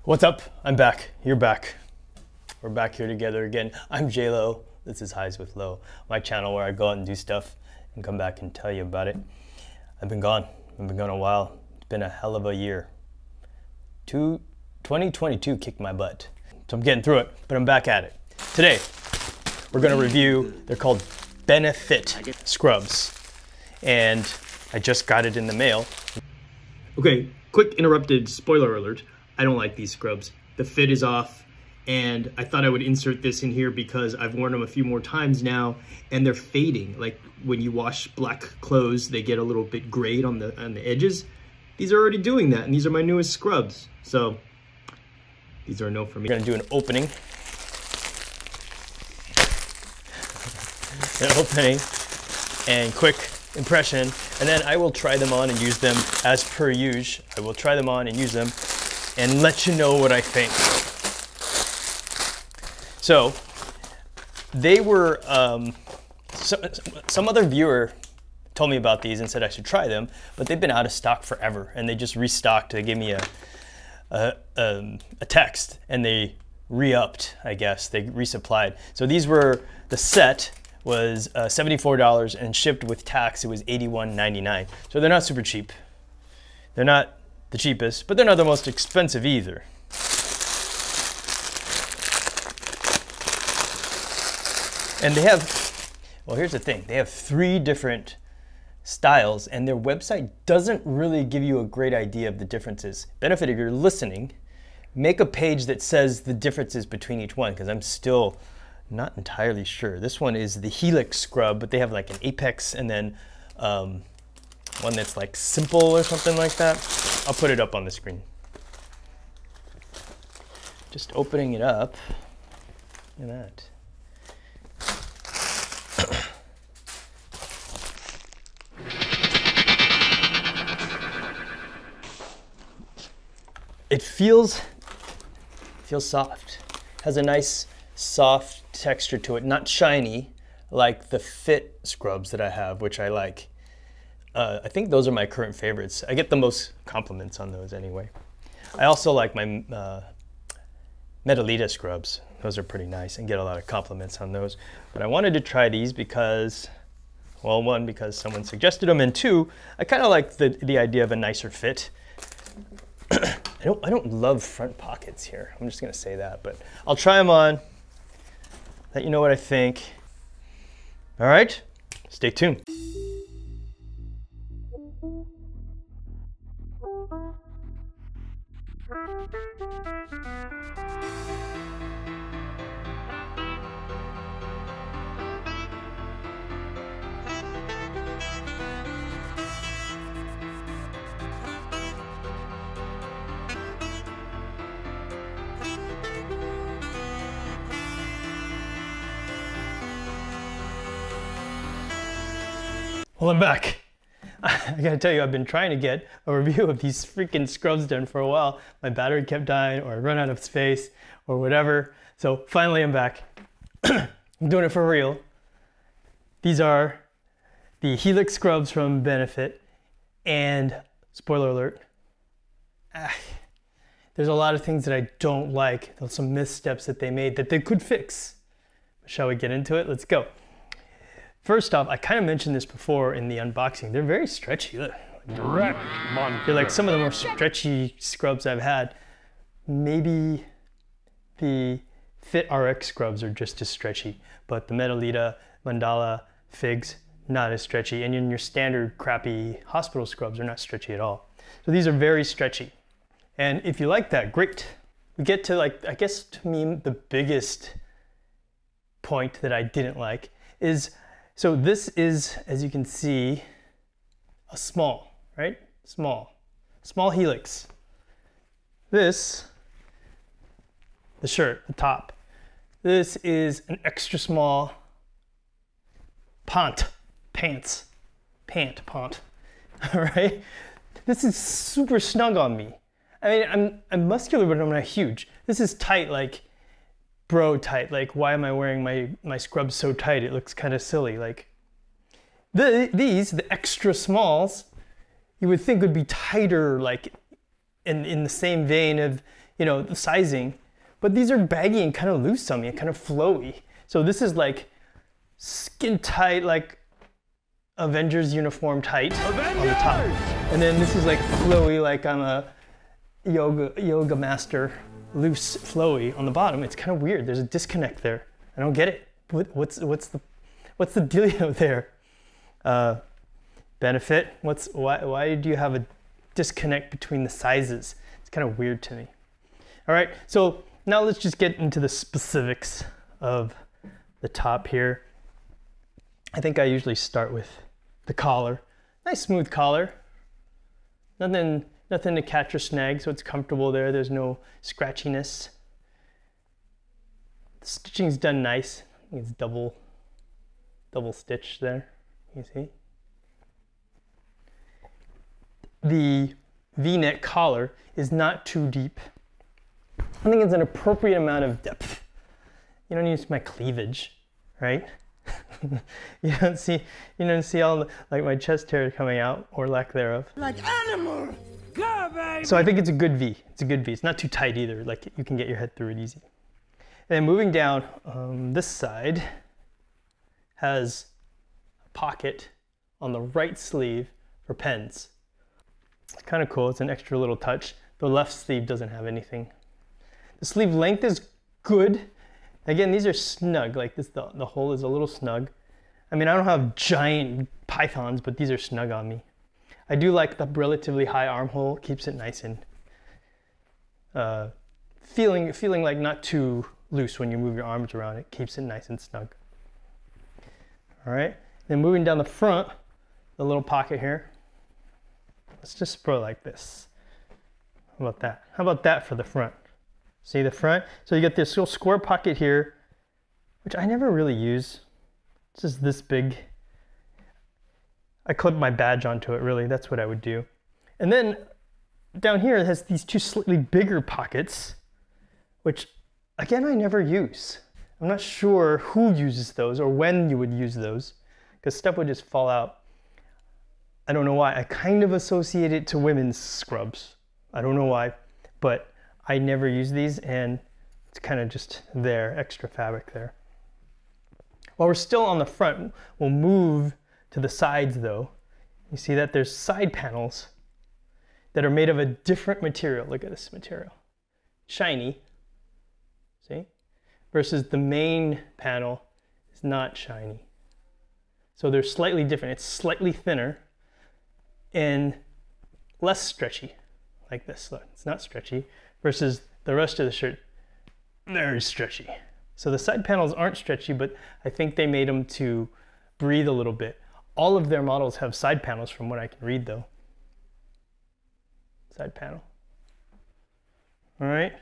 What's up? I'm back. You're back. We're back here together again. I'm J-Lo. This is Highs with Lo, my channel where I go out and do stuff and come back and tell you about it. I've been gone a while. It's been a hell of a year. 2022 kicked my butt. So I'm getting through it, but I'm back at it. Today, we're gonna review, they're called BeneFit scrubs. And I just got it in the mail. Okay, quick interrupted spoiler alert. I don't like these scrubs. The fit is off, and I thought I would insert this in here because I've worn them a few more times now, and they're fading. Like when you wash black clothes, they get a little bit grayed on the edges. These are already doing that, and these are my newest scrubs. So these are a no for me. We're gonna do an opening. And quick impression, and then I will try them on and use them as per usual. I will try them on and use them and let you know what I think. So they were, some other viewer told me about these and said I should try them, but they've been out of stock forever, and they just restocked. They gave me a text and they re-upped, I guess. They resupplied. So these were, the set was $74, and shipped with tax it was $81.99. So they're not super cheap. They're not the cheapest, but they're not the most expensive either. And they have, well, here's the thing. They have 3 different styles, and their website doesn't really give you a great idea of the differences. BeneFit, if you're listening, make a page that says the differences between each one, because I'm still not entirely sure. This one is the Helix scrub, but they have like an Apex and then one that's like simple or something like that. I'll put it up on the screen. Just opening it up. Look at that. It feels soft. Has a nice soft texture to it, not shiny like the Fit scrubs that I have, which I like. I think those are my current favorites. I get the most compliments on those anyway. I also like my Medalita scrubs. Those are pretty nice and get a lot of compliments on those. But I wanted to try these because, well, 1, because someone suggested them, and 2, I kind of like the idea of a nicer fit. I don't love front pockets here. I'm just gonna say that, but I'll try them on, let you know what I think. All right, stay tuned. Well, I'm back. I gotta tell you, I've been trying to get a review of these freaking scrubs done for a while. My battery kept dying, or I run out of space, or whatever. So finally I'm back. I'm doing it for real. These are the Helix scrubs from BeneFit, and spoiler alert, there's a lot of things that I don't like. There's some missteps that they made that they could fix. Shall we get into it? Let's go. First off, I kind of mentioned this before in the unboxing. They're very stretchy. Look. They're like some of the more stretchy scrubs I've had. Maybe the Fit RX scrubs are just as stretchy, but the Medalita, Mandala, Figs, not as stretchy. And then your standard crappy hospital scrubs are not stretchy at all. So these are very stretchy. And if you like that, great. We get to, like, I guess to me, the biggest point that I didn't like is, so this is, as you can see, a small, right? Small Helix. This, the shirt, the top, this is an extra small pant, all right? This is super snug on me. I mean, I'm muscular, but I'm not huge. This is tight, like bro tight. Like, why am I wearing my scrubs so tight? It looks kind of silly. Like, the extra smalls, you would think would be tighter, like in the same vein of, you know, the sizing, but these are baggy and kind of loose on me, and kind of flowy. So this is like skin tight, like Avengers uniform tight on the top. And then this is like flowy, like I'm a yoga master, loose, flowy on the bottom. It's kind of weird. There's a disconnect there. I don't get it. What's the dealio there? BeneFit, why do you have a disconnect between the sizes? It's kind of weird to me. All right, so now let's just get into the specifics of the top here. I think I usually start with the collar. Nice smooth collar. Nothing to catch or snag, so it's comfortable there. There's no scratchiness. The stitching's done nice. I think it's double stitch there, you see. The V-neck collar is not too deep. I think it's an appropriate amount of depth. You don't use my cleavage, right? you don't see all the, like my chest hair coming out or lack thereof. Like animal, garbage. So I think it's a good V. It's a good V. It's not too tight either. Like you can get your head through it easy. And then moving down, this side has a pocket on the right sleeve for pens. It's kind of cool. It's an extra little touch. The left sleeve doesn't have anything. The sleeve length is good. Again, these are snug. Like this, the hole is a little snug. I mean, I don't have giant pythons, but these are snug on me. I do like the relatively high armhole. Keeps it nice and feeling like not too loose when you move your arms around. It keeps it nice and snug. All right. Then moving down the front, the little pocket here. Let's just put it like this. How about that? How about that for the front? See the front? So you get this little square pocket here, which I never really use. It's just this big. I clip my badge onto it, really. That's what I would do. And then down here it has these two slightly bigger pockets, which again, I never use. I'm not sure who uses those or when you would use those, because stuff would just fall out. I don't know why. I kind of associate it to women's scrubs. I don't know why, but I never use these, and it's kind of just there, extra fabric there. While we're still on the front, we'll move to the sides though. You see that there's side panels that are made of a different material. Look at this material. Shiny, see? Versus the main panel is not shiny. So they're slightly different. It's slightly thinner and less stretchy, like this. Look, it's not stretchy. Versus the rest of the shirt, very stretchy. So the side panels aren't stretchy, but I think they made them to breathe a little bit. All of their models have side panels from what I can read though. Side panel. All right.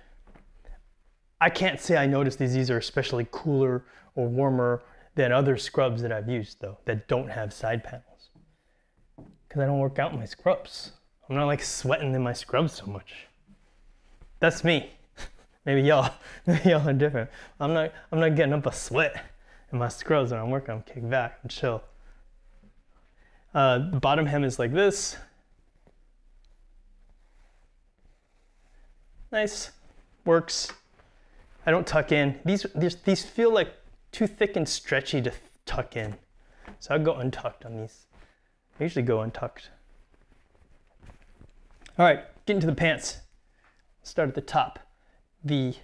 I can't say I noticed these are especially cooler or warmer than other scrubs that I've used though, that don't have side panels. Because I don't work out in my scrubs. I'm not like sweating in my scrubs so much. That's me. Maybe y'all are different. I'm not getting up a sweat in my scrubs when I'm working. I'm kick back and chill. The bottom hem is like this. Nice, works. I don't tuck in. These feel like too thick and stretchy to tuck in. So I'll go untucked on these. I usually go untucked. All right, get into the pants. Start at the top. The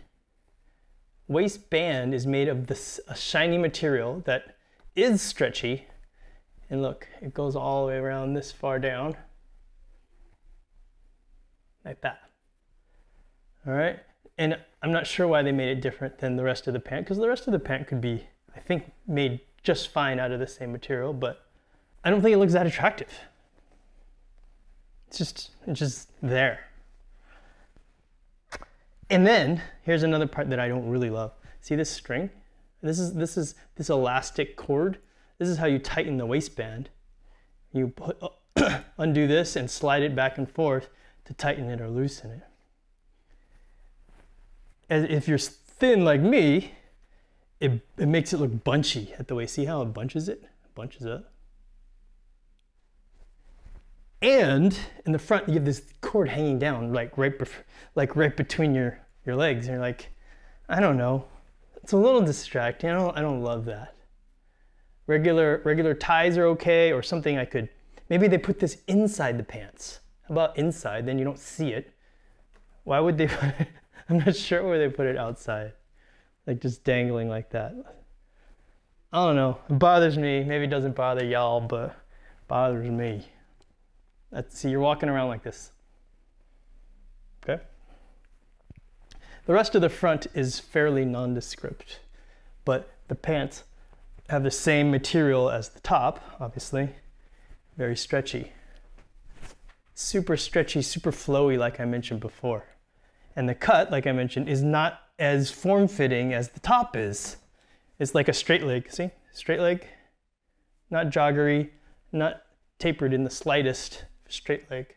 waistband is made of a shiny material that is stretchy. And look, it goes all the way around this far down. Like that. All right. And I'm not sure why they made it different than the rest of the pant, because the rest of the pant could be, I think, made just fine out of the same material, but I don't think it looks that attractive. It's just there. And then here's another part that I don't really love. See this string? This is this elastic cord. This is how you tighten the waistband. You undo this and slide it back and forth to tighten it or loosen it. And if you're thin like me, it makes it look bunchy at the waist. See how it bunches it? Bunches up. And in the front, you have this cord hanging down, like right between your legs. And you're like, I don't know. It's a little distracting. I don't love that. Regular ties are okay, or something I could, maybe they put this inside the pants. How about inside? Then you don't see it. Why would they put it? I'm not sure where they put it outside. Like just dangling like that. I don't know. It bothers me. Maybe it doesn't bother y'all, but it bothers me. See, you're walking around like this. Okay? The rest of the front is fairly nondescript, but the pants have the same material as the top, obviously. Very stretchy. Super stretchy, super flowy, like I mentioned before. And the cut, like I mentioned, is not as form-fitting as the top is. It's like a straight leg, see? Straight leg, not joggery, not tapered in the slightest. Straight leg.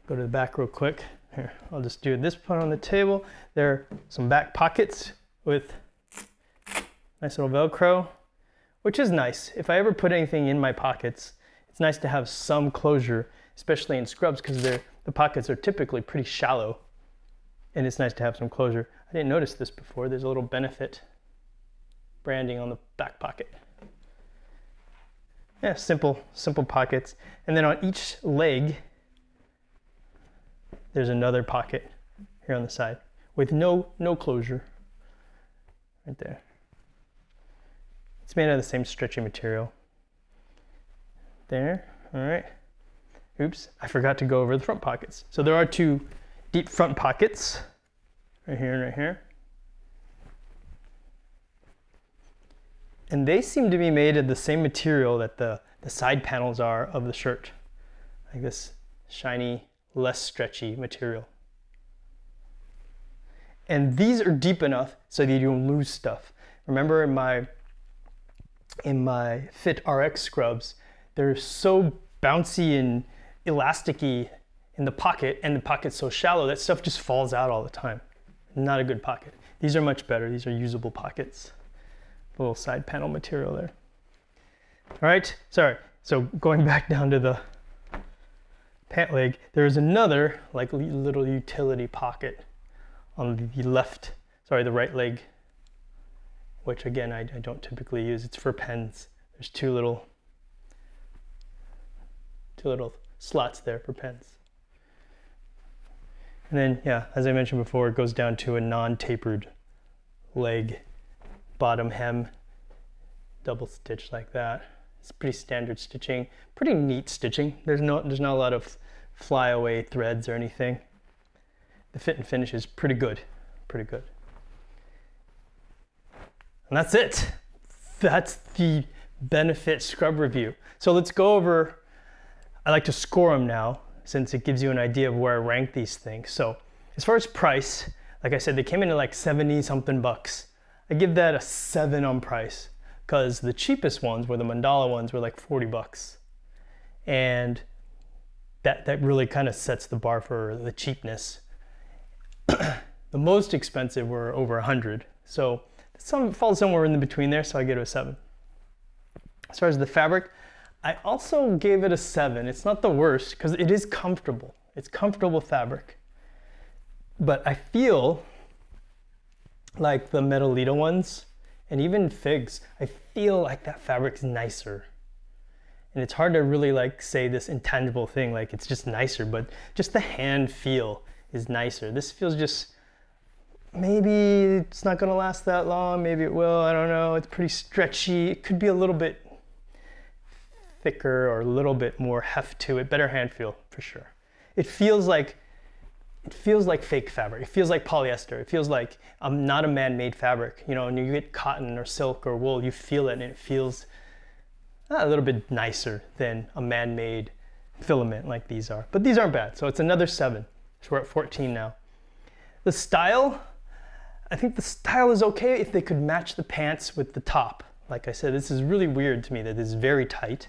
Go to the back real quick. Here, I'll just do this part on the table. There are some back pockets with nice little Velcro, which is nice. If I ever put anything in my pockets, it's nice to have some closure, especially in scrubs, because the pockets are typically pretty shallow, and it's nice to have some closure. I didn't notice this before. There's a little BeneFit branding on the back pocket. Yeah, simple pockets. And then on each leg, there's another pocket here on the side with no closure. Right there. It's made out of the same stretchy material. There, all right. Oops, I forgot to go over the front pockets. So there are two deep front pockets, right here and right here. And they seem to be made of the same material that the side panels are of the shirt. Like this shiny, less stretchy material. And these are deep enough so that you don't lose stuff. Remember in my Fit RX scrubs, they're so bouncy and elasticy in the pocket, and the pocket's so shallow that stuff just falls out all the time. Not a good pocket. These are much better. These are usable pockets. A little side panel material there. All right, sorry. So going back down to the pant leg, there's another like little utility pocket on the the right leg, which again, I don't typically use. It's for pens. There's two little slots there for pens. And then, yeah, as I mentioned before, it goes down to a non-tapered leg bottom hem, double stitch like that. It's pretty standard stitching, pretty neat stitching. There's not a lot of flyaway threads or anything. The fit and finish is pretty good, pretty good. And that's it. That's the BeneFit scrub review. So let's go over, I like to score them now, since it gives you an idea of where I rank these things. So as far as price, like I said, they came in at like 70 something bucks. I give that a 7 on price, because the cheapest ones were the Mandala ones were like 40 bucks. And that really kind of sets the bar for the cheapness. The most expensive were over 100. So some falls somewhere in the between there, so I give it a 7. As far as the fabric, I also gave it a 7. It's not the worst because it is comfortable. It's comfortable fabric. But I feel like the Medalita ones and even Figs, I feel like that fabric's nicer. And it's hard to really like say this intangible thing, like it's just nicer, but just the hand feel is nicer. This feels just, maybe it's not gonna last that long, maybe it will, I don't know. It's pretty stretchy. It could be a little bit thicker or a little bit more heft to it. Better hand feel for sure. It feels like fake fabric. It feels like polyester. It feels like not a man-made fabric. You know, when you get cotton or silk or wool, you feel it and it feels a little bit nicer than a man-made filament like these are. But these aren't bad, so it's another 7. So we're at 14 now. The style, I think the style is okay if they could match the pants with the top. Like I said, this is really weird to me that this is very tight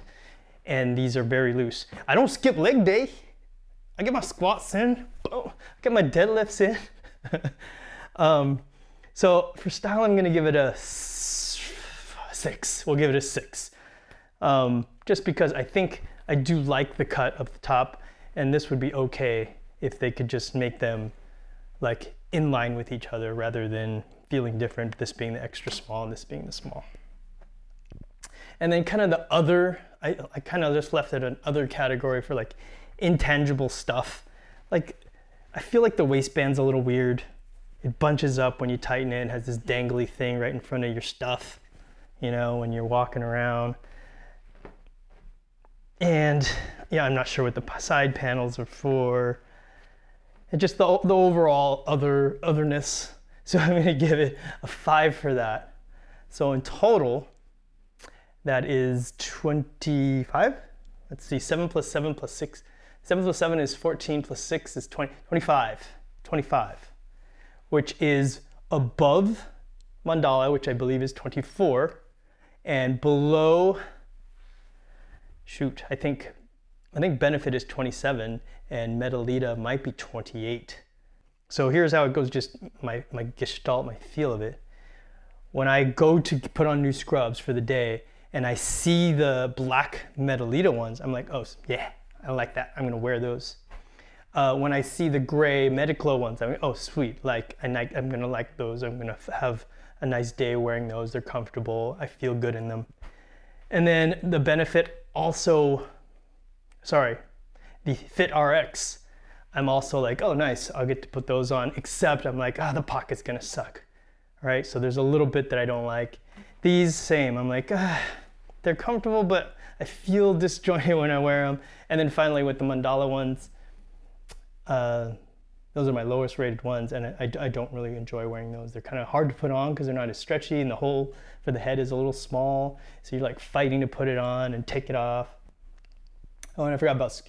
and these are very loose. I don't skip leg day. I get my squats in, I get my deadlifts in. So for style, I'm gonna give it a 6. We'll give it a 6. just because I think I do like the cut of the top, and this would be okay if they could just make them like in line with each other rather than feeling different, this being the extra small and this being the small. And then kind of the other, I kind of just left it an other category for like intangible stuff. Like, I feel like the waistband's a little weird. It bunches up when you tighten it. It has this dangly thing right in front of your stuff, you know, when you're walking around. And yeah, I'm not sure what the side panels are for. And just the overall otherness. So I'm gonna give it a 5 for that. So in total, that is 25. Let's see, 7 plus 7 plus 6. 7 plus 7 is 14 plus 6 is 20, 25. 25, which is above Mandala, which I believe is 24, and below, shoot, I think BeneFit is 27 and Medalita might be 28. So here's how it goes, just my gestalt, my feel of it. When I go to put on new scrubs for the day and I see the black Medalita ones, I'm like, oh yeah, I like that, I'm gonna wear those. When I see the gray Mediclo ones, I'm like, oh sweet, like I'm gonna like those, I'm gonna have a nice day wearing those, they're comfortable, I feel good in them. And then the BeneFit also, sorry, the Fit RX, I'm also like, oh nice, I'll get to put those on, except I'm like, the pocket's gonna suck. All right, so there's a little bit that I don't like. These, same, I'm like, they're comfortable, but I feel disjointed when I wear them. And then finally with the Mandala ones, those are my lowest rated ones, and I don't really enjoy wearing those. They're kind of hard to put on because they're not as stretchy, and the hole for the head is a little small, so you're like fighting to put it on and take it off. Oh, and I forgot about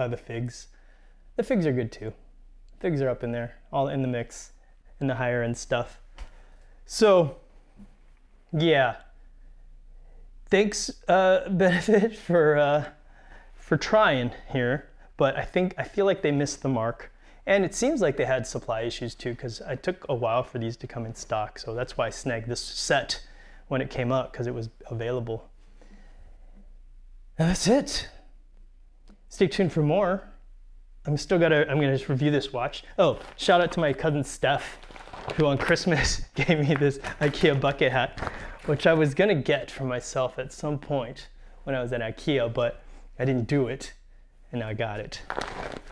the figs. The figs are good too. Figs are up in there, all in the mix, in the higher end stuff. So, yeah. Thanks, BeneFit, for trying here, but I feel like they missed the mark. And it seems like they had supply issues too, because it took a while for these to come in stock. So that's why I snagged this set when it came up, because it was available. And that's it. Stay tuned for more. I'm gonna just review this watch. Oh, shout out to my cousin Steph, who on Christmas gave me this IKEA bucket hat, which I was gonna get for myself at some point when I was at IKEA, but I didn't do it, and now I got it.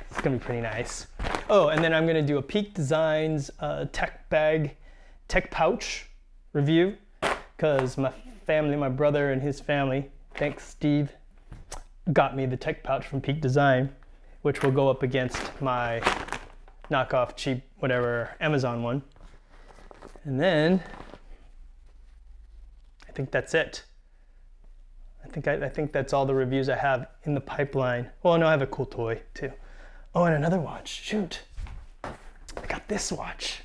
It's gonna be pretty nice. Oh, and then I'm gonna do a Peak Designs tech pouch review, because my family, my brother and his family, thanks Steve, got me the tech pouch from Peak Design, which will go up against my knockoff cheap whatever Amazon one. And then I think that's it. I think that's all the reviews I have in the pipeline. Well, no, I have a cool toy too. Oh, and another watch, shoot. I got this watch.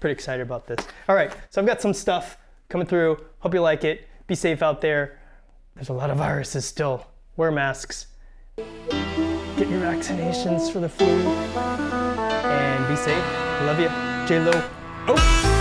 Pretty excited about this. All right, so I've got some stuff coming through. Hope you like it. Be safe out there. There's a lot of viruses still. Wear masks. Get your vaccinations for the flu. And be safe. Love you. J-Lo. Oh!